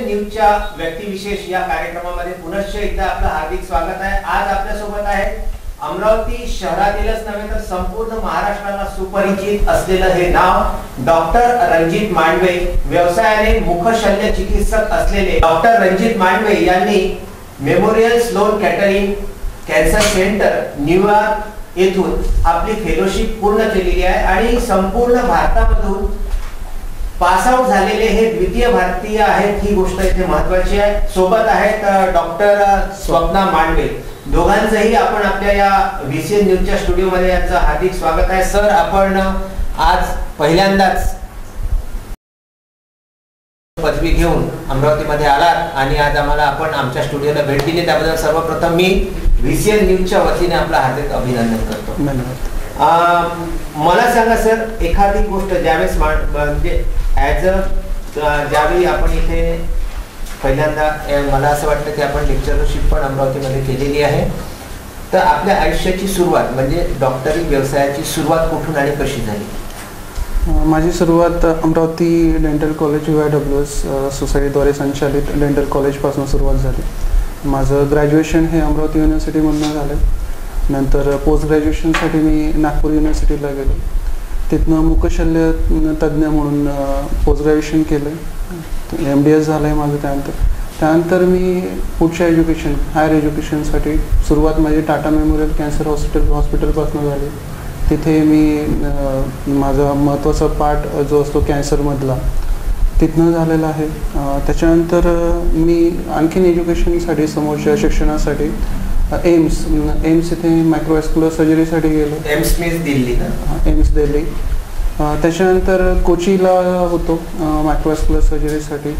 न्यूजच्या व्यक्तिविशेष या कार्यक्रमामध्ये पुनश्च एकदा आपलं हार्दिक स्वागत आहे। आज आपल्या सोबत आहे अमरावती शहरातीलच नव्हे तर संपूर्ण महाराष्ट्राला सुपरिचित असलेलं हे नाव डॉक्टर रणजित मांडवे। व्यवसायाने मुखशल्य चिकित्सक असलेले डॉक्टर रणजित मांडवे यांनी Memorial Sloan Kettering cancer centre New York येथून आपली फेलोशिप पूर्ण केलेली आहे आणि संपूर्ण भारतामधून पास आउट झालेले हे द्वितीय भारतीय आहेत, ही गोष्ट इथे महत्त्वाची आहे। सोबत आहेत डॉक्टर स्वप्ना मांडवे। दोघांचंही आपण आपल्या या व्हीसीएन न्यूजच्या स्टुडिओमध्ये यांचं हार्दिक स्वागत आहे। सर, आपण आज पहिल्यांदाच पदवी घेऊन अमरावतीमध्ये आलात आणि आज आम्हाला आपण आमच्या स्टुडिओला भेट दिली, त्याबद्दल सर्वप्रथम मी व्हीसीएन न्यूजच्या वतीने आपलं हार्दिक अभिनंदन करतो। मला सांगा सर, एखादी गोष्ट ज्यावेळेस म्हणजे ज्यावेळी आपण इथे पहिल्यांदा मला असं वाटतं की आपण लेक्चरशिप पण अमरावतीमध्ये केलेली आहे, तर आपल्या आयुष्याची सुरुवात म्हणजे डॉक्टरी व्यवसायाची सुरुवात कुठून आणि कशी झाली? माझी सुरुवात अमरावती डेंटल कॉलेज UIWS सोसायटीद्वारे संचालित डेंटल कॉलेजपासून सुरुवात झाली। माझं ग्रॅज्युएशन हे अमरावती युनिव्हर्सिटीमधून झालं। नंतर पोस्ट ग्रॅज्युएशनसाठी मी नागपूर युनिव्हर्सिटीला गेलो, तिथनं मुखशल्य तज्ज्ञ म्हणून पोस्ट ग्रॅज्युएशन केलं। MDS झालं आहे माझं। त्यानंतर मी पुढच्या एज्युकेशन हायर एज्युकेशनसाठी सुरुवात माझी टाटा मेमोरियल कॅन्सर हॉस्पिटलपासून झाली। तिथे मी माझा महत्त्वाचा पार्ट जो असतो कॅन्सरमधला तिथनं झालेला आहे। त्याच्यानंतर मी आणखीन एज्युकेशनसाठी समोरच्या शिक्षणासाठी एम्स इथे मायक्रोवॅस्क्युलर सर्जरीसाठी गेलो। एम्स मीन्स दिल्ली ना? एम्स दिल्ली। त्याच्यानंतर कोचीला होतो मायक्रोवॅस्क्युलर सर्जरीसाठी।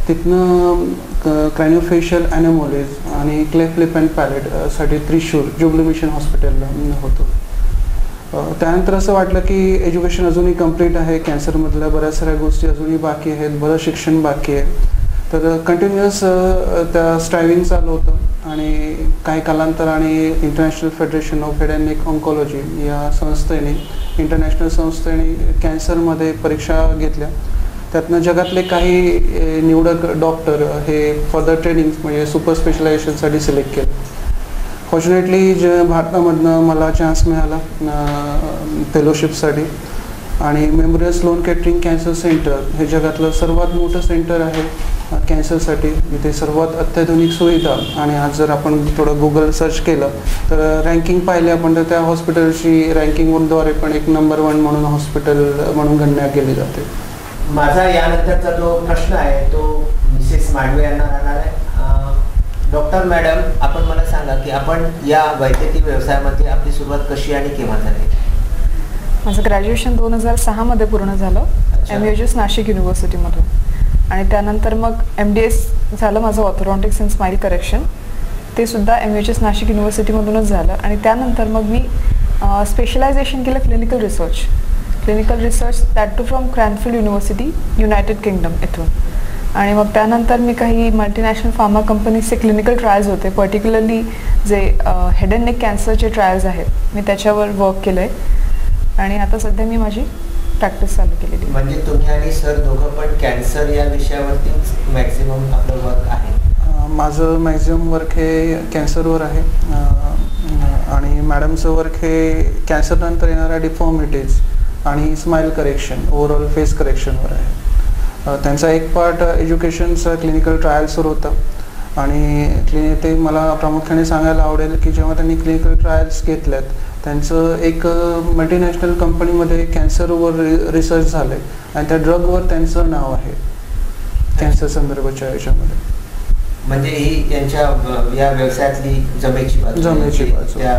तिथनं क्रायनियोफेशियल ॲनोमॉलीज आणि क्लेफ्ट लिप अँड पॅलेटसाठी त्रिशूर जुबली मिशन हॉस्पिटलला होतो। त्यानंतर असं वाटलं की एज्युकेशन अजूनही कंप्लीट आहे, कॅन्सरमधल्या बऱ्याच साऱ्या गोष्टी अजूनही बाकी आहेत, बरंच शिक्षण बाकी आहे, तर कंटिन्युअस त्या स्ट्रायव्हिंग चालू होतं। आणि काही कालांतराने international federation of head and neck oncology या संस्थेने इंटरनॅशनल संस्थेने कॅन्सरमध्ये परीक्षा घेतल्या। त्यातनं जगातले काही निवडक डॉक्टर हे फर्दर ट्रेनिंग म्हणजे सुपर स्पेशलायझेशनसाठी सिलेक्ट केलं। फॉर्च्युनेटली भारतामधनं मला चान्स मिळाला फेलोशिपसाठी। आणि Memorial Sloan Kettering cancer centre हे जगातलं सर्वात मोठं सेंटर आहे कॅन्सरसाठी। इथे सर्वात अत्याधुनिक सुविधा, आणि आज जर आपण थोडं गुगल सर्च केलं तर रँकिंग पाहिले आपण तर त्या हॉस्पिटलची रँकिंगद्वारे पण एक नंबर 1 म्हणून हॉस्पिटल म्हणून गणना केली जाते। माझा यानंतरचा जो प्रश्न आहे तो मिसेस मांडवे यांना राहणार आहे। डॉक्टर मॅडम, आपण मला सांगा की आपण या वैद्यकीय व्यवसायामध्ये आपली सुरुवात कशी आणि केव्हा झाली? माझं ग्रॅज्युएशन 2006 मध्ये पूर्ण झालं MUHS नाशिक युनिव्हर्सिटीमधून, आणि त्यानंतर मग MDS झालं माझं ऑर्थोडॉन्टिक्स अँड स्माईल करेक्शन, ते सुद्धा MUHS नाशिक युनिव्हर्सिटीमधूनच झालं। आणि त्यानंतर मग मी स्पेशलायझेशन केलं clinical research that too from Cranfield University United Kingdom इथून। आणि मग त्यानंतर मी काही मल्टीनॅशनल फार्मा कंपनीजचे क्लिनिकल ट्रायल्स होते, पर्टिक्युलरली जे हेड अँड नेक कॅन्सरचे ट्रायल्स आहेत, मी त्याच्यावर वर्क केलं आहे। आणि आता सध्या मी माझी प्रॅक्टिस चालू केलेली। म्हणजे तुम्ही आणि सर दोघं पण कॅन्सर या विषयावरती मॅक्झिमम आपलं वर्क आहे? माझं मॅक्झिमम वर्क हे कॅन्सरवर आहे, आणि मॅडमचं वर्क हे कॅन्सरनंतर येणाऱ्या डिफॉर्मिटीज आणि स्माईल करेक्शन ओव्हरऑल फेस करेक्शनवर आहे। त्यांचा एक पार्ट एज्युकेशनचा क्लिनिकल ट्रायल्सवर होता, आणि ते मला प्रामुख्याने सांगायला आवडेल की जेव्हा त्यांनी क्लिनिकल ट्रायल्स घेतल्यात त्यांचं एक मल्टीनॅशनल कंपनीमध्ये कॅन्सरवर रिसर्च झालं आहे, आणि त्या ड्रगवर त्यांचं नाव आहे कॅन्सर संदर्भाच्या याच्यामध्ये। म्हणजे ही यांच्या या व्यवसायातली जमेची बाजू त्या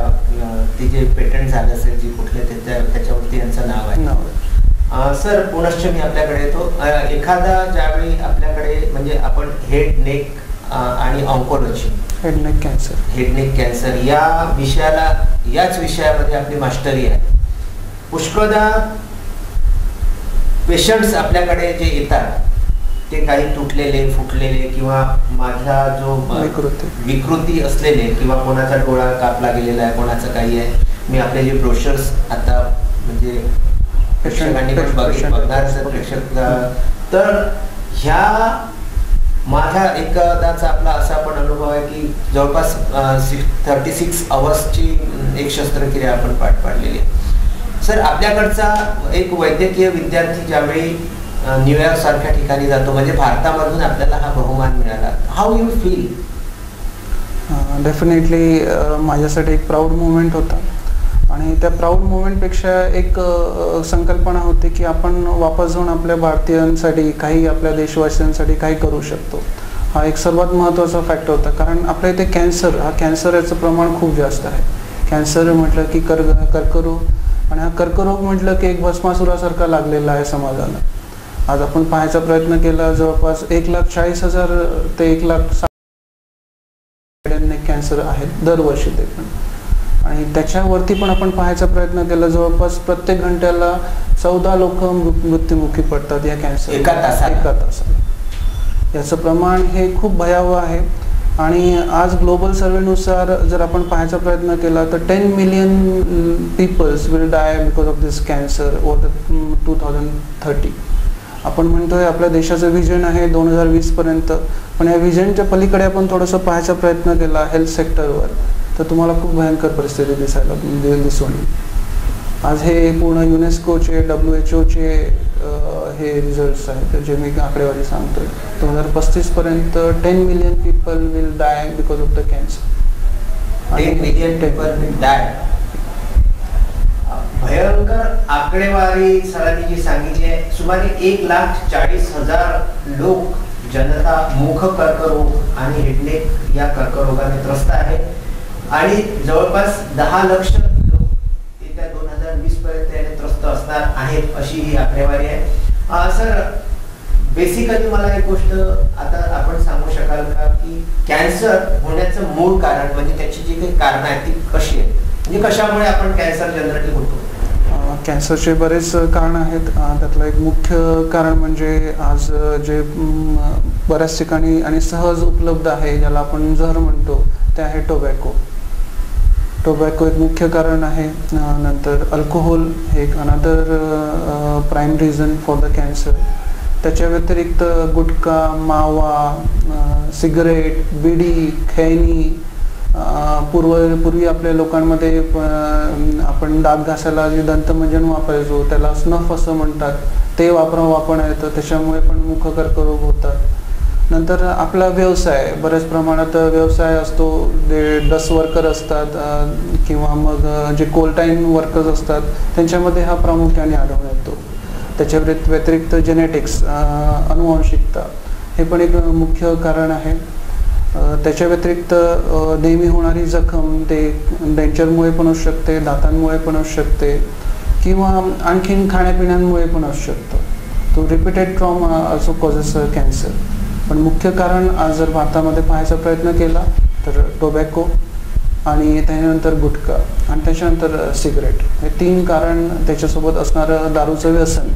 ती जे पेटंट झालं असेल जी कुठले त्याच्यावरती यांचं नाव आहे। सर, पुनश्च मी आपल्याकडे येतो। एखादा ज्यावेळी आपल्याकडे म्हणजे आपण हेड नेक आणि ऑन्कोलॉजी हेड नेक कॅन्सर याच विषयामध्ये आपली मास्टरी आहे। पुष्कळदा पेशंट्स आपल्याकडे जे येतात ते काही तुटलेले फुटलेले किंवा माझा जो विकृती असलेले किंवा कोणाचा डोळा कापला गेलेला आहे, कोणाचं काही आहे। मी आपले जे ब्रोशर्स आता म्हणजे प्रेक्षकांनी पण बघणार प्रेक्षक, तर ह्या माझा एकदाचा आपला असा पण अनुभव आहे की जवळपास 36 आवर्सची एक शस्त्रक्रिया आपण पार पाडलेली आहे. सर, आपल्याकडचा एक वैद्यकीय विद्यार्थी ज्यावेळी न्यूयॉर्क सारख्या ठिकाणी जातो, म्हणजे भारतामधून आपल्याला हा बहुमान मिळाला, हाऊ यू फील? डेफिनेटली माझ्यासाठी एक प्राऊड मुवमेंट होता आणि त्या प्राऊड मुवमेंटपेक्षा एक संकल्पना होती की आपण वापस जाऊन आपल्या भारतीयांसाठी काही, आपल्या देशवासियांसाठी काही करू शकतो. हा एक सर्वात महत्त्वाचा फॅक्टर होता, कारण आपल्या इथे कॅन्सर याचं प्रमाण खूप जास्त आहे. कॅन्सर म्हटलं की कर्करोग, आणि हा कर्करोग म्हटलं की एक भस्मासुरासारखा लागलेला आहे समाजाला. आज आपण पाहायचा प्रयत्न केला, जवळपास 1,40,000 ते 1,60,000 कॅन्सर आहेत दरवर्षी ते पण, आणि त्याच्यावरती पण आपण पाहायचा प्रयत्न केला, जवळपास प्रत्येक घंट्याला 14 लोक मृत्युमुखी पडतात या कॅन्सर एका तासात. याचं प्रमाण हे खूप भयावह आहे. आणि आज ग्लोबल सर्वेनुसार जर आपण पाहायचा प्रयत्न केला तर 10 million peoples will die because of this cancer over the 2030. आपण म्हणतोय आपल्या देशाचं विजन आहे 2020 पर्यंत, पण या विजनच्या पलीकडे आपण थोडंसं पाहायचा प्रयत्न केला हेल्थ सेक्टरवर, तर तुम्हाला खूप भयंकर परिस्थिती दिसून येईल. आज हे पूर्ण युनेस्कोचे, WHO हे रिझल्ट्स आहेत जे मी आकडेवारी सांगतोय. 2035 पर्यंत 10 million people will die because of the cancer. 10 million people will die. भयंकर आकडेवारी सरांनी जी सांगितली आहे. सुमारे 1,40,000 लोक, जनता मुख कर्करोग आणि हेडनेक या कर्करोगाने त्रस्त आहे आणि जवळपास 10 लक्ष लोक येत्या 2020 पर्यंत याने त्रस्त असणार आहेत, अशी ही आकडेवारी आहे. सर, बेसिकली मला एक गोष्ट आता आपण सांगू शकाल का की कॅन्सर होण्याचं मूळ कारण, म्हणजे त्याची जी काही कारणं आहेत ती कशी आहेत, म्हणजे कशामुळे आपण कॅन्सर जनरली होतो? कॅन्सरचे बरेच कारण आहेत. त्यातलं एक मुख्य कारण म्हणजे आज जे बऱ्याच ठिकाणी आणि सहज उपलब्ध आहे, ज्याला आपण जहर म्हणतो, ते आहे टोबॅको एक मुख्य कारण आहे. नंतर अल्कोहोल हे एक another prime reason for the cancer. त्याच्या व्यतिरिक्त गुटखा, मावा, सिगरेट, बिडी, खैनी, पूर्वी आपल्या लोकांमध्ये आपण दात घासायला जे दंतमंजन वापरायचो त्याला स्नफ असं म्हणतात, ते वापरण्यात येतं, त्याच्यामुळे पण मुख कर्करोग होतात. नंतर आपला व्यवसाय, बऱ्याच प्रमाणात व्यवसाय असतो, जे डस्ट वर्कर असतात किंवा मग जे कोलटाईन वर्कर्स असतात त्यांच्यामध्ये हा प्रामुख्याने आढळून येतो. त्याच्या व्यतिरिक्त जेनेटिक्स, अनुवांशिकता हे पण एक मुख्य कारण आहे. त्याच्या व्यतिरिक्त नेहमी होणारी जखम, ते डेंचरमुळे पण असू शकते, दातांमुळे पण असू शकते, किंवा आणखीन खाण्यापिण्यांमुळे पण असू शकतं. तो repeated trauma also causes cancer. पण मुख्य कारण आज जर भारतामध्ये पाहायचा प्रयत्न केला तर टोबॅको आणि त्याच्यानंतर गुटखा आणि त्याच्यानंतर सिगरेट, हे 3 कारण, त्याच्यासोबत असणारं दारूचं व्यसन,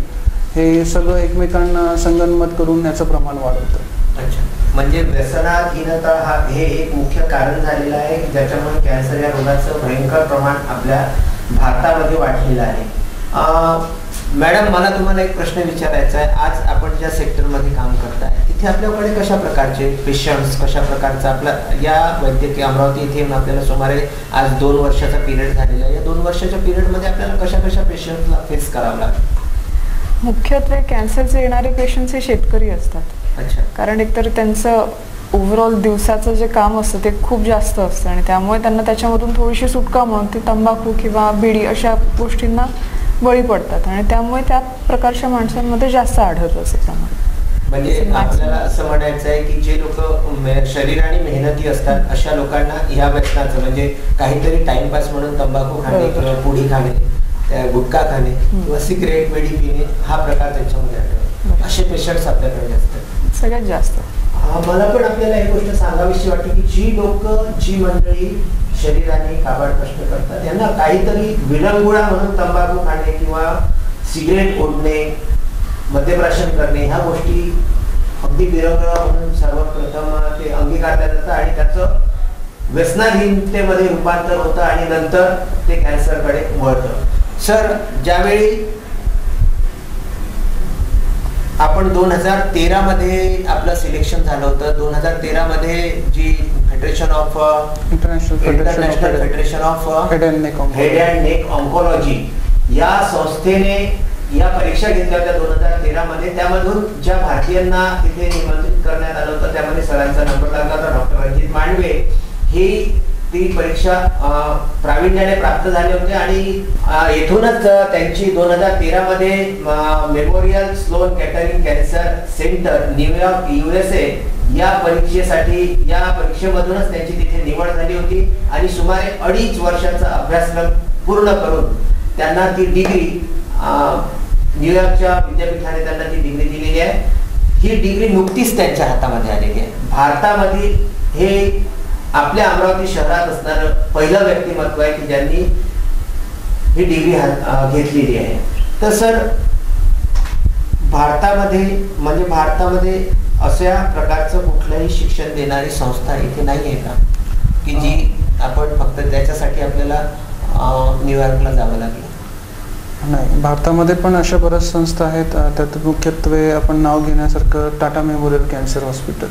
हे सगळं एकमेकांना संगनमत करून याचं प्रमाण वाढवतं. अच्छा, म्हणजे व्यसनाधीनता हे एक मुख्य कारण झालेलं आहे ज्याच्यामुळे कॅन्सर या रोगाचं भयंकर प्रमाण आपल्या भारतामध्ये वाढलेलं आहे. मॅडम, मला तुम्हाला एक प्रश्न विचारायचा आहे. आज आपण ज्या सेक्टरमध्ये काम करताय तिथे आपल्याकडे कशा प्रकारचे पेशंट्स, कशा प्रकारचा आपला या वैद्यकीय अमरावती इथे येऊन आपल्याला सुमारे आज 2 वर्षाचा पिरियड झालेला आहे. या 2 वर्षाच्या पिरियडमध्ये आपल्याला कशा पेशंटला फेस करावं लागतं? मुख्यत्वे कॅन्सरचे येणारे पेशंट्स हे शेतकरी असतात. अच्छा. कारण एकतर त्यांचं ओव्हरऑल दिवसाचं जे काम असतं ते खूप जास्त असतं आणि त्यामुळे त्यांना त्याच्यामधून थोडीशी सुटका म्हणून ती तंबाखू किंवा बिडी अशा गोष्टींना बळी पडतात आणि त्यामुळे त्या प्रकारच्या माणसांमध्ये जास्त आढळतं असं प्रमाण. म्हणजे आपल्याला असं म्हणायचं आहे की जे लोक शरीराने मेहनती असतात अशा लोकांना ह्या व्यसनाचं, म्हणजे काहीतरी टाइमपास म्हणून तंबाखू खाणे किंवा पुडी खाणे, गुटखा खाणे किंवा सिगरेट, बिडी पिणे हा प्रकार त्यांच्यामध्ये आढळतो. असे पेशंट्स आपल्याकडे असतात सगळ्यात जास्त. मला पण आपल्याला एक गोष्ट सांगावीशी वाटते की जी लोक, जी मंडळी शरीराने काबाड कष्ट करतात त्यांना काहीतरी विरंगुळा म्हणून तंबाखू खाणे किंवा सिगरेट ओढणे, मद्यप्राशन करणे ह्या गोष्टी अगदी विरंगुळा म्हणून सर्वप्रथम ते अंगीकारल्या जातं आणि त्याचं व्यसनाधीनतेमध्ये रूपांतर होतं आणि नंतर ते कॅन्सरकडे वळतं. सर, ज्यावेळी आपण 2013 मध्ये आपलं सिलेक्शन झालं होतं. 2013 मध्ये जी federation of international federation of head and neck oncology या संस्थेने या परीक्षा घेतल्या होत्या 2013 मध्ये. त्यामधून ज्या भारतीयांना तिथे निमंत्रित करण्यात आलं होतं त्यामध्ये सरांचा नंबर लागला होता. डॉक्टर रणजित मांडवे ही ती परीक्षा प्रावीण्याने प्राप्त झाले होते आणि येथूनच त्यांची 2013 मध्ये Memorial Sloan Kettering cancer centre New York USA या परीक्षेमधूनच त्यांची तिथे निवड झाली होती आणि सुमारे 2.5 वर्षाचा अभ्यासक्रम पूर्ण करून त्यांना ती डिग्री न्यूयॉर्कच्या विद्यापीठाने त्यांना ती डिग्री दिलेली आहे. ही डिग्री नुकतीच त्यांच्या हातामध्ये आलेली आहे. भारतामधील हे आपल्या अमरावती शहरात असणारं पहिलं व्यक्तिमत्व आहे की ज्यांनी ही डिग्री घेतलेली आहे. तर सर भारतामध्ये अशा प्रकारचं कुठलंही शिक्षण देणारी संस्था इथे नाही आहे का की जी आपण फक्त त्याच्यासाठी आपल्याला न्यूयॉर्कला जावं लागलं? नाही, भारतामध्ये पण अशा बऱ्याच संस्था आहेत. त्यात मुख्यत्वे आपण नाव घेण्यासारखं Tata memorial cancer hospital.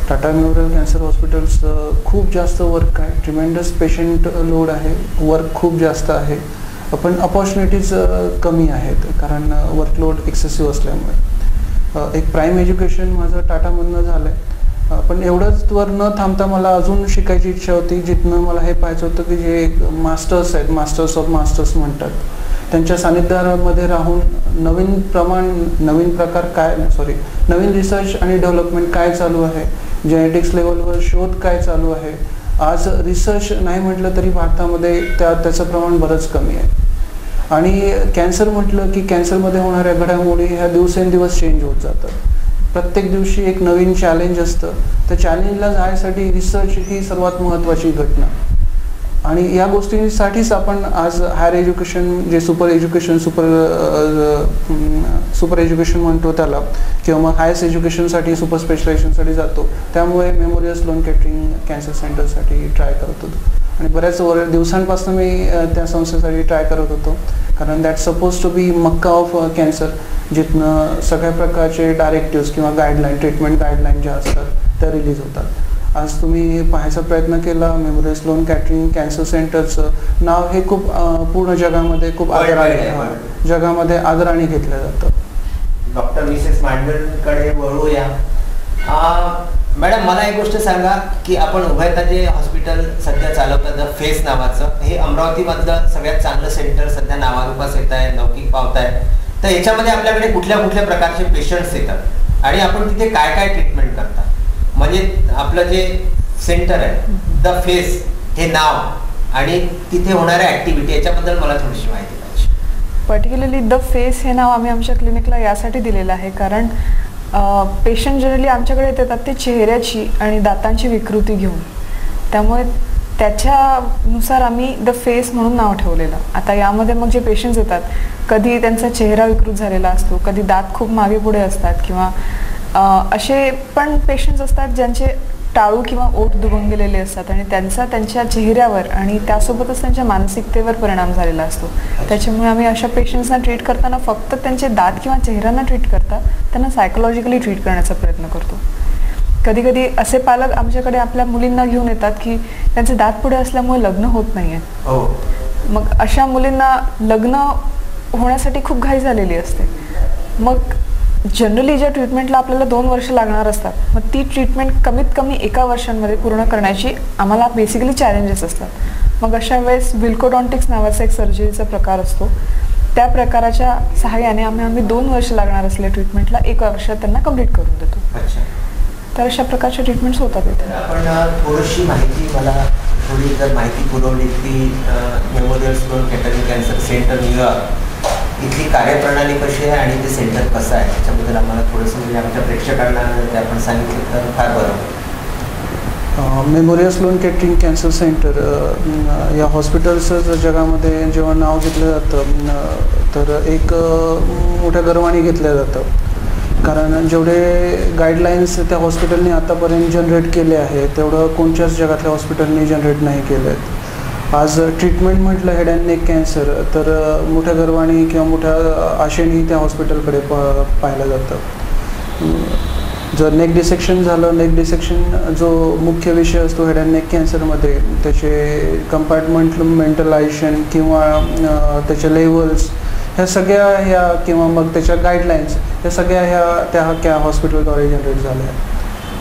Tata memorial cancer hospitals खूप जास्त वर्क आहे, ट्रिमेंडस पेशंट लोड आहे, वर्क खूप जास्त आहे, पण अपॉर्च्युनिटीज कमी आहेत कारण वर्कलोड एक्सेसिव्ह असल्यामुळे. एक प्राईम एज्युकेशन माझं टाटामधनं झालं आहे, पण एवढंच वर न थांबता मला अजून शिकायची इच्छा होती. जिथनं मला हे पाहायचं होतं की जे मास्टर्स आहेत, मास्टर्स ऑफ मास्टर्स म्हणतात, त्यांच्या सानिध्यामध्ये राहून नवीन रिसर्च आणि डेव्हलपमेंट काय चालू आहे, जेनेटिक्स लेवलवर शोध काय चालू आहे. आज रिसर्च नाही म्हटलं तरी भारतामध्ये त्याचं प्रमाण बरंच कमी आहे. आणि कॅन्सर म्हटलं की कॅन्सरमध्ये होणाऱ्या घडामोडी ह्या दिवसेंदिवस चेंज होत जातात. प्रत्येक दिवशी एक नवीन चॅलेंज असतं. त्या चॅलेंजला जायसाठी रिसर्च ही सर्वात महत्त्वाची घटना. आणि या गोष्टींसाठीच आपण आज हायर एज्युकेशन जे सुपर एज्युकेशन म्हणतो त्याला, किंवा मग हायस्ट एज्युकेशनसाठी सुपर स्पेशलायझेशनसाठी जातो. त्यामुळे मेमोरियल स्लोन केटरिंग कॅन्सर सेंटरसाठी ट्राय करत होतो आणि बऱ्याच दिवसांपासून मी त्या संस्थेसाठी ट्राय करत होतो कारण that suppose to be Mecca of cancer, जिथनं सगळ्या प्रकारचे डायरेक्टिव्स किंवा गाईडलाईन, ट्रीटमेंट गाईडलाईन ज्या असतात त्या रिलीज होतात. आज तुम्ही पाहायचा प्रयत्न केला, मेमोरियल स्लोन केटरिंग कॅन्सर सेंटरचं नाव हे खूप पूर्ण जगामध्ये खूप जगामध्ये आदराने घेतलं जातं. डॉक्टर मिसेस मांडवेकडे वळूया. मॅडम, मला एक गोष्ट सांगा की आपण उभयता जे हॉस्पिटल सध्या चालवतात द फेस नावाचं, हे अमरावतीमधलं सगळ्यात चांगलं सेंटर सध्या नावारूपास येत आहे, लौकिक पावत आहे. तर याच्यामध्ये आपल्याकडे कुठल्या कुठल्या प्रकारचे पेशंट्स येतात आणि आपण तिथे काय काय ट्रीटमेंट करता? म्हणजे आपलं जे सेंटर आहे द फेस हे नाव आणि तिथे होणाऱ्या ऍक्टिव्हिटी याच्याबद्दल मला थोडीशी माहिती पाहिजे. पर्टिक्युलरली द फेस हे नाव आम्ही आमच्या क्लिनिकला यासाठी दिलेलं आहे कारण पेशंट जनरली आमच्याकडे येतात ते चेहऱ्याची आणि दातांची विकृती घेऊन, त्यामुळे त्याच्यानुसार आम्ही द फेस म्हणून नाव ठेवलेलं. आता यामध्ये मग जे पेशंट्स येतात, कधी त्यांचा चेहरा विकृत झालेला असतो, कधी दात खूप मागे पुढे असतात, किंवा असे पण पेशंट्स असतात ज्यांचे टाळू किंवा ओठ दुभंग गेलेले असतात आणि त्यांच्या चेहऱ्यावर आणि त्यासोबतच त्यांच्या मानसिकतेवर परिणाम झालेला असतो. त्याच्यामुळे आम्ही अशा पेशंट्सना ट्रीट करताना फक्त त्यांचे दात किंवा चेहऱ्यांना ट्रीट करता त्यांना सायकोलॉजिकली ट्रीट करण्याचा प्रयत्न करतो. कधी कधी असे पालक आमच्याकडे आपल्या मुलींना घेऊन येतात की त्यांचे दात पुढे असल्यामुळे लग्न होत नाही आहे. मग अशा मुलींना लग्न होण्यासाठी खूप घाई झालेली असते. मग जनरली ज्या ट्रीटमेंटला आपल्याला 2 वर्ष लागणार असतात, मग ती ट्रीटमेंट कमीत कमी 1 वर्षांमध्ये पूर्ण करण्याची आम्हाला बेसिकली चॅलेंजेस असतात. मग अशा वेळेस विल्कोडॉन्टिक्स नावाचा एक सर्जरीचा प्रकार असतो. त्या प्रकाराच्या सहाय्याने आम्ही 2 वर्ष लागणार असलेल्या ट्रीटमेंटला 1 वर्षात त्यांना कम्प्लीट करून देतो. तर अशा प्रकारच्या ट्रीटमेंट्स होतात इथे. आपण थोडीशी माहिती जर माहिती पुरवली की Memorial Sloan Kettering cancer centre New York इथली कार्यप्रणाली कशी आहे आणि ते सेंटर कसं आहे त्याच्याबद्दल आम्हाला थोडंसं म्हणजे आमच्या प्रेक्षकांना ते आपण सांगितलं तर फार बरं. Memorial Sloan Kettering cancer centre या हॉस्पिटलचं जगामध्ये जेव्हा नाव घेतलं जातं तर एक मोठ्या गर्वाने घेतलं जातं, कारण जेवढे गाईडलाईन्स त्या हॉस्पिटलने आतापर्यंत जनरेट केले आहे तेवढं कोणत्याच जगातल्या हॉस्पिटलने जनरेट नाही केलं आहेत. आज ट्रीटमेंट म्हटलं हेड अँड नेक कॅन्सर तर मोठ्या गर्वाने किंवा मोठ्या आशेने त्या हॉस्पिटलकडे पाहिलं जातं. जर नेक डिसेक्शन झालं, नेक डिसेक्शन जो मुख्य विषय असतो हेड अँड नेक कॅन्सरमध्ये, त्याचे कंपार्टमेंटलायझेशन किंवा त्याचे लेवल्स, ह्या सगळ्या ह्या किंवा मग त्याच्या गाईडलाईन्स, ह्या सगळ्या त्या हॉस्पिटलद्वारे जनरेट झाल्या आहेत.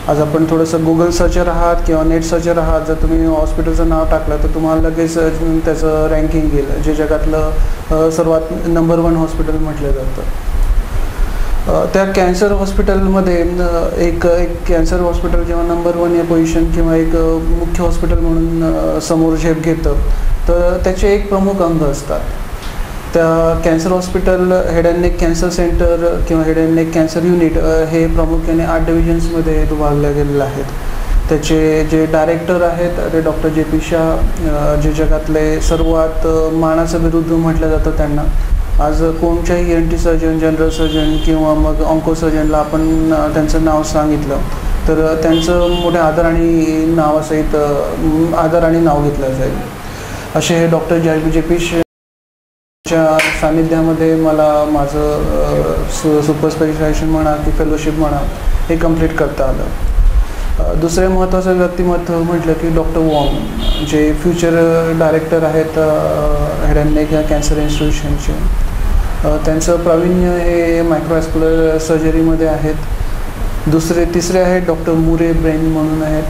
आज आपण थोडंसं गुगल सर्चर आहात किंवा नेट सर्चर आहात, जर तुम्ही हॉस्पिटलचं नाव टाकलं तर तुम्हाला लगेच त्याचं रँकिंग येईल, जे जगातलं सर्वात नंबर 1 हॉस्पिटल म्हटलं जातं. त्या कॅन्सर हॉस्पिटलमध्ये एक कॅन्सर हॉस्पिटल जेव्हा नंबर 1 या पोझिशन किंवा एक मुख्य हॉस्पिटल म्हणून समोर झेप घेतं, तर त्याचे एक प्रमुख अंग असतात. त्या cancer hospital head and neck cancer centre किंवा head and neck cancer unit हे प्रामुख्याने 8 डिव्हिजन्समध्ये विभागले गेलेले आहेत. त्याचे जे डायरेक्टर आहेत ते डॉक्टर JP शाह, जे जगातले सर्वात मानाचं बिरुद म्हटलं जातं त्यांना. आज कोणत्याही ENT सर्जन, जनरल सर्जन किंवा मग ऑन्को सर्जनला आपण त्यांचं नाव सांगितलं तर त्यांचं मोठ्या आदराने नाव घेतलं जाईल. असे हे डॉक्टर JP च्या सानिध्यामध्ये मला माझं सुपर स्पेशलायझेशन म्हणा की फेलोशिप म्हणा हे कंप्लीट करता आलं. दुसरे महत्त्वाचं व्यक्तिमत्व म्हटलं की डॉक्टर वॉंग, जे फ्युचर डायरेक्टर आहेत हेड अँड नेक कॅन्सर इन्स्टिट्यूशनचे. त्यांचं प्रावीण्य हे मायक्रोवॅस्क्युलर सर्जरीमध्ये आहेत. तिसरे आहेत डॉक्टर मुरे ब्रेन म्हणून आहेत.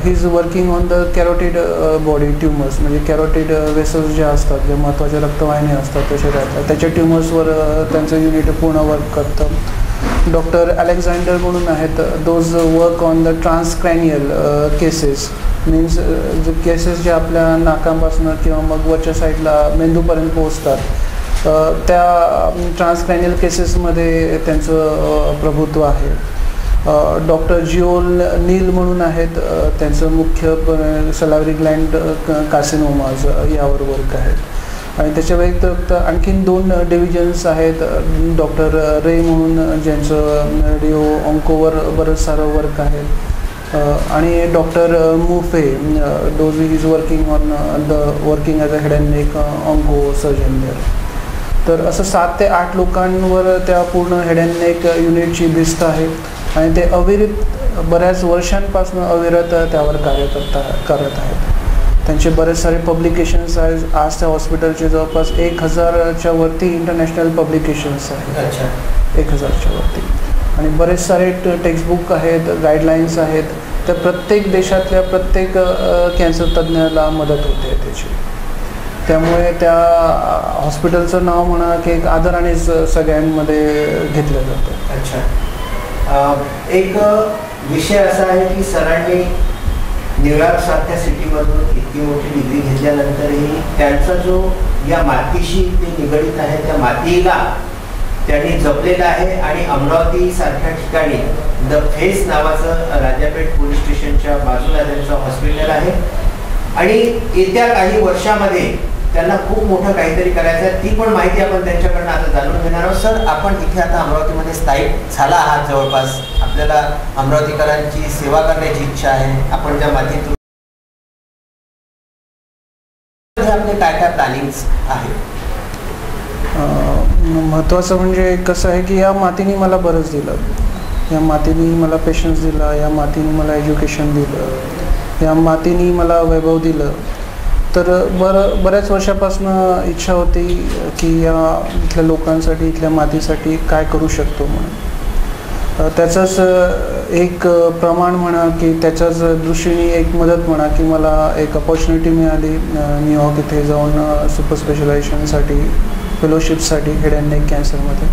He is working on the carotid body tumours, म्हणजे कॅरोटिड वेसल्स जे असतात, जे महत्त्वाच्या रक्तवाहिन्या असतात त्या शरीरातल्या, त्याच्या ट्युमर्सवर त्यांचं युनिट पूर्ण वर्क करतं. डॉक्टर अलेक्झांडर म्हणून आहेत, those work on the transcranial cases, means cases जे आपल्या नाकापासून किंवा मग वरच्या साईडला मेंदूपर्यंत पोहोचतात, त्या ट्रान्सक्रॅनियल केसेसमध्ये त्यांचं प्रभुत्व आहे. डॉक्टर जिओल नील म्हणून आहेत, त्यांचं मुख्य सलावरी ग्लँड कार्सिनोमाज यावर वर्क आहे. आणि त्याच्या व्यतिरिक्त आणखीन 2 डिव्हिजन्स आहेत. डॉक्टर रे म्हणून ज्यांचं रेडिओ ऑन्कोवर बरंच सारं वर्क आहे. आणि डॉक्टर मुफे, those is working as a head and neck onco surgeon there. तर असं 7 ते 8 लोकांवर त्या पूर्ण हेड अँड नेक युनिटची भिस्त आहे आणि ते बऱ्याच वर्षांपासून अविरत त्यावर कार्य करत आहेत. त्यांचे बरेच सारे पब्लिकेशन्स आहेत. आज त्या हॉस्पिटलचे जवळपास 1000च्या वरती इंटरनॅशनल पब्लिकेशन्स आहेत, 1000च्या वरती. आणि बरेच सारे टेक्स्टबुक आहेत, गाईडलाईन्स आहेत. त्या प्रत्येक देशातल्या प्रत्येक कॅन्सर तज्ज्ञाला मदत होते त्याची. त्यामुळे त्या हॉस्पिटलचं नाव म्हणा की एक आदरानेच सगळ्यांमध्ये घेतलं जातं. अच्छा, एक विषय असा आहे की सरांनी न्यूयॉर्क सारख्या सिटीमधून इतकी मोठी डिग्री घेतल्यानंतरही त्यांचा जो या मातीशी ते निगडीत आहे, त्या मातीला त्यांनी जपलेलं आहे. आणि अमरावती सारख्या ठिकाणी द फेस नावाचं राजापेठ पोलीस स्टेशनच्या बाजूला त्यांचं हॉस्पिटल आहे. आणि येत्या काही वर्षामध्ये त्यांना खूप मोठं काहीतरी करायचं आहे. ती पण माहिती आपण त्यांच्याकडनं आता जाणून घेणार आहोत. सर, आपण इथे आता अमरावतीमध्ये स्थायिक झाला आहात जवळपास. आपल्याला अमरावतीकरांची सेवा करण्याची इच्छा आहे. आपण ज्या मातीत आपले काय काय प्लॅनिंग्स आहेत? महत्त्वाचं म्हणजे कसं आहे की या मातीने मला बरंच दिलं. या मातीने मला पेशन्स दिला, या मातीने मला एज्युकेशन दिलं, या मातीने मला वैभव दिलं. तर बऱ्याच वर्षापासून इच्छा होती की या इथल्या लोकांसाठी, इथल्या मातीसाठी काय करू शकतो म्हणून. त्याचंच एक प्रमाण म्हणा की त्याच्याच दृष्टीने एक मदत म्हणा की मला एक अपॉर्च्युनिटी मिळाली न्यूयॉर्क इथे जाऊन सुपर स्पेशलायझेशनसाठी, फेलोशिपसाठी हेड अँड नेक कॅन्सरमध्ये.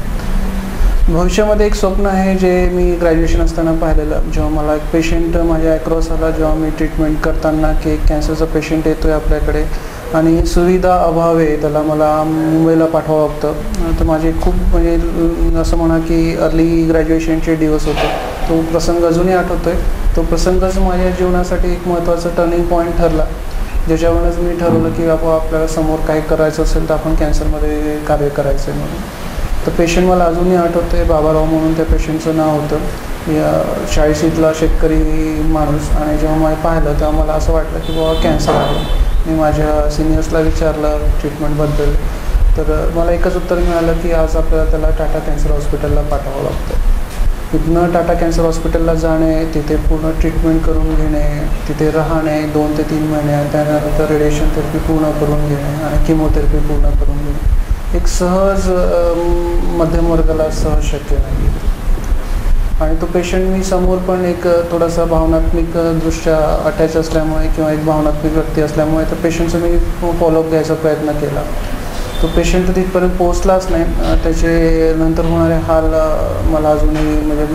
भविष्यामध्ये एक स्वप्न आहे जे मी ग्रॅज्युएशन असताना पाहिलेलं. जेव्हा मला एक पेशंट माझ्या अक्रॉस आला, जेव्हा मी ट्रीटमेंट करताना की एक कॅन्सरचा पेशंट येतो आहे आपल्याकडे आणि सुविधा अभाव आहे, त्याला मला मुंबईला पाठवावं लागतं. तर माझे खूप म्हणजे असं म्हणा की अर्ली ग्रॅज्युएशनचे दिवस होते. तो प्रसंग अजूनही आठवतो आहे. तो प्रसंगच माझ्या जीवनासाठी एक महत्त्वाचा टर्निंग पॉईंट ठरला, ज्याच्यावरूनच मी ठरवलं की बाबा आपल्याला समोर काय करायचं असेल तर आपण कॅन्सरमध्ये कार्य करायचं आहे म्हणून. तर पेशंट मला अजूनही आठवतं आहे, बाबाराव म्हणून त्या पेशंटचं नाव होतं. या 40शीतला शेतकरी माणूस. आणि जेव्हा मला पाहिलं तेव्हा मला असं वाटलं की बाबा कॅन्सर आहे. मी माझ्या सिनियर्सला विचारलं ट्रीटमेंटबद्दल, तर मला एकच उत्तर मिळालं की आज आपल्याला त्याला टाटा कॅन्सर हॉस्पिटलला पाठवावं लागतं. तिथनं टाटा कॅन्सर हॉस्पिटलला जाणे, तिथे पूर्ण ट्रीटमेंट करून घेणे, तिथे राहणे 2 ते 3 महिने, त्यानंतर रेडिएशन थेरपी पूर्ण करून घेणे आणि किमोथेरपी पूर्ण करून घेणे एक सहज मध्यम वर्गाला सहज शक्य नाही. आणि तो पेशंट मी समोर पण एक थोडासा भावनात्मक दृष्ट्या अटॅच असल्यामुळे किंवा एक भावनात्मक व्यक्ती असल्यामुळे त्या पेशंटचा मी फॉलोअप घ्यायचा प्रयत्न केला. तो पेशंट तिथपर्यंत पोहोचलाच नाही. त्याचे नंतर होणारे हाल मला अजूनही म्हणजे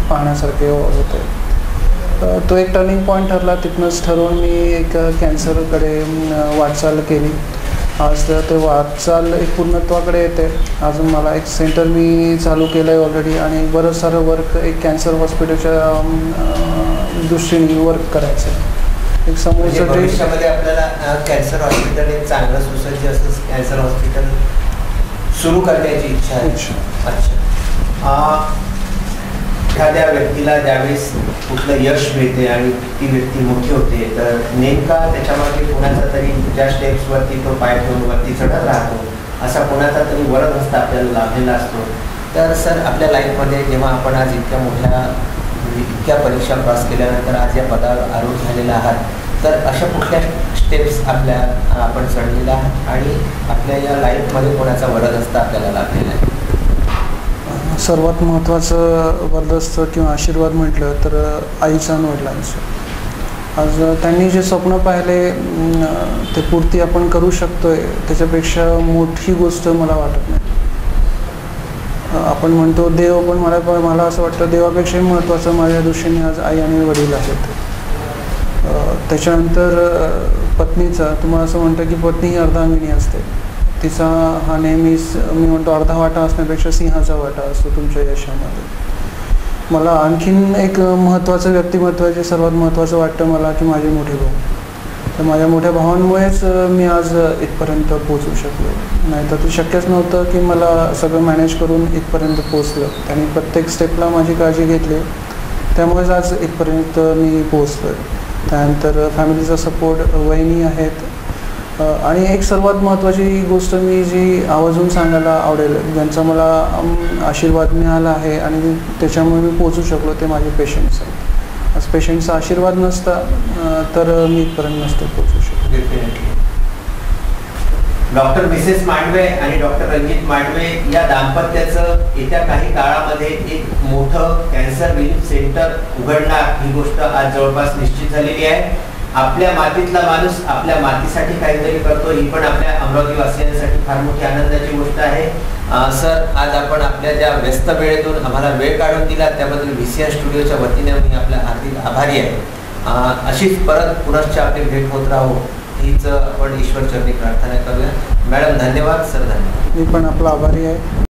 पाहण्यासारखे होते. तो एक टर्निंग पॉईंट ठरला. तिथनंच ठरवून मी एक कॅन्सरकडे वाटचाल केली. आज ते वाटचाल एक पूर्णत्वाकडे येते. अजून मला एक सेंटर मी चालू केलं आहे ऑलरेडी आणि बरंच सारं वर्क एक कॅन्सर हॉस्पिटलच्या दृष्टीने वर्क करायचं आहे. एक समोरचं भविष्यामध्ये आपल्याला कॅन्सर हॉस्पिटल एक चांगलं सुसज्ज असं कॅन्सर हॉस्पिटल सुरू करण्याची इच्छा आहे. अच्छा. एखाद्या व्यक्तीला ज्यावेळेस कुठलं यश मिळते आणि ती व्यक्ती मोठी होते तर नेमका त्याच्यामागे कोणाचा तरी ज्या स्टेप्सवरती तो पाय ठेवून वरती चढत राहतो असा कोणाचा तरी वरदहस्त आपल्याला लाभलेला असतो. तर सर आपल्या लाईफमध्ये जेव्हा आपण आज इतक्या परीक्षा क्रॉस केल्यानंतर आज या पदावर आरूढ झालेला आहात तर अशा कुठल्या स्टेप्स आपण चढलेल्या आहात आणि आपल्या या लाईफमध्ये कोणाचा वरदहस्त आपल्याला लाभलेला आहे? सर्वात महत्त्वाचं वरदहस्त किंवा आशीर्वाद म्हटलं तर आईचा आणि वडिलांचं. आज त्यांनी जे स्वप्न पाहिले ते पूर्ती आपण करू शकतोय त्याच्यापेक्षा मोठी गोष्ट मला वाटत नाही. आपण म्हणतो देव, पण मला असं वाटतं देवापेक्षाही महत्त्वाचं माझ्या दृष्टीने आज आई आणि वडील आहेत. त्याच्यानंतर पत्नीचा, तुम्हाला असं म्हणतं की पत्नी ही अर्धांगिनी असते. तिचा हा नेहमीच मी म्हणतो अर्धा वाटा असण्यापेक्षा सिंहाचा वाटा असतो तुमच्या यशामध्ये. मला आणखीन एक महत्त्वाचं व्यक्तिमत्वाचे सर्वात महत्त्वाचं वाटतं मला की माझे मोठे भाऊ. तर माझ्या मोठ्या भावांमुळेच मी आज इथपर्यंत पोहोचू शकलो. नाही तर ते शक्यच नव्हतं की मला सगळं मॅनेज करून इथपर्यंत पोहोचलं. त्यांनी प्रत्येक स्टेपला माझी काळजी घेतली, त्यामुळेच आज इथपर्यंत मी पोहोचलो. त्यानंतर फॅमिलीचा सपोर्ट, वहिनी आहेत. आणि एक सर्वात महत्त्वाची गोष्ट मी जी आवर्जून सांगायला आवडेल, ज्यांचा मला आशीर्वाद मिळाला आहे आणि त्याच्यामुळे मी पोहोचू शकलो, ते माझे पेशंट्स आहेत. आज पेशंटचा आशीर्वाद नसता तर मी इथपर्यंत नसतो पोहोचू शकतो. डॉक्टर मिसेस मांडवे आणि डॉक्टर रणजित मांडवे या दाम्पत्याचं येत्या काही काळामध्ये एक मोठं कॅन्सर रिलीफ सेंटर उघडणार ही गोष्ट आज जवळपास निश्चित झालेली आहे. आपल्या मातीतला माणूस आपल्या मातीसाठी काहीतरी करतो ही पण आपल्या अमरावती वासियांसाठी फार मोठी आनंदाची गोष्ट आहे. सर, आज आपण आपल्या ज्या व्यस्त वेळेतून आम्हाला वेळ काढून दिला त्याबद्दल VCR स्टुडिओच्या वतीने मी आपल्या हार्दिक आभारी आहे. अशीच परत पुनश्च आपली भेट होत राहो हीच आपण ईश्वरचरणी प्रार्थना करूया. मॅडम धन्यवाद. सर धन्यवाद. मी पण आपला आभारी आहे.